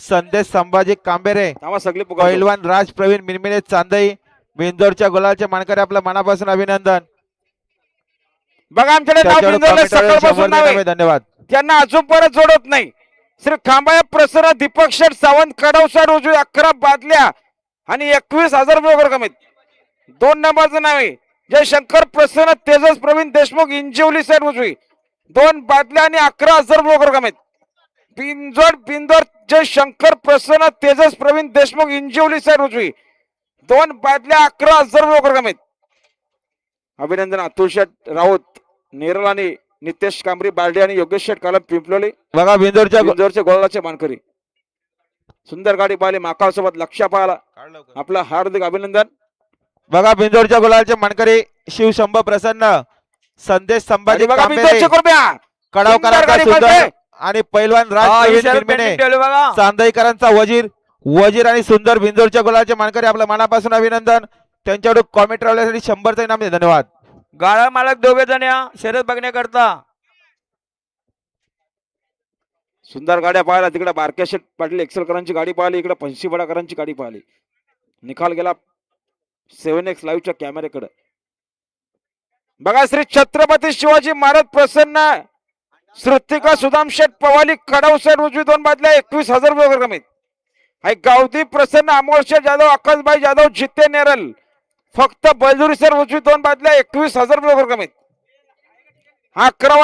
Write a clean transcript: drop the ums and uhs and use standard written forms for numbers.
संदेश संभाजी कांबेरे, थांबा सगळे पुकारतो. पैलवान राज प्रवीण मिनमिने चांदई, बिंदोरच्या गुलालचे मानकरी आपलं मनापासून अभिनंदन. बघा आमच्याकडे नाव त्याच्यावर बिंदोरला comment वर सकाळपासून 100 नाव आहे. देण्यामुळे धन्यवाद. त्यांना अजून परत जोडत नाही. श्री खांबाया प्रसन्न दीपक शेठ सावंत कडवसा रोजी 11 बादल्या आणि 21,000 रुपये रक्कम आहेत. 2 नंबरचं नाव आहे जय शंकर प्रसन्न तेजस प्रवीण देशमुख इंजिवली साहेब उजवी 2 बादल्या आणि 11,000 रुपये रक्कम आहेत. बिंदोर जय शंकर प्रसन्न तेजस प्रवीण देशमुख इंजिवली साहेब उजवी 2 बादल्या 11,000 रुपये रक्कम आहेत. अभिनंदन अतुल शेठ राऊत नेरळ आणि नितेश कांबरी बार्डे आणि योगेश शेठ कालम पिंपलोली. बघा बिंदोरचे गोलाचे मानकरी सुंदर गाडी पाहिली माकाव सोबत लक्ष पाहिला आपलं हार्दिक अभिनंदन. बघा बिंदोरच्या गुलालचे मानकरी शिवशंभ प्रसन्न, संदेश संभाजी बघा कांबेरे, बिंदोरचे कृपया कडावकरांचा सुंदर गाडी सुंदर आणि पैलवान राज प्रवीण मिनमिने, बघा चांदईकरांचा वजीर आणि सुंदर. बिंदोरच्या गुलालचे मानकरी आपलं मनापासून अभिनंदन. त्यांच्याकडून कॉमेंट रावल्यासाठी 100चं इनाम आहे. धन्यवाद. गाळा मालक दोघे जण या शर्यत बघण्याकरता. सुंदर गाड्या पाहिला तिकडे बारक्या शेठ पाटील एक्सेलकरांची गाडी पाहिली, इकडे पंशीबडाकरांची गाडी पाहिली. निकाल गेला 7X लाईव्हच्या कॅमेऱ्याकडे. बघा श्री छत्रपती शिवाजी महाराज प्रसन्न श्रुतिका सुदाम शेठ पवाली कडव साहेब उजवी 2 बादल्या 21,000 रुपये रक्कम आहेत. हाय गावदी प्रसन्न अमोल शेठ जाधव आकाशबाई जाधव जिते नेरल फक्त बलजुरी सर उजवी 2 बादल्या 21,000 रुपये रक्कम आहेत. हा 11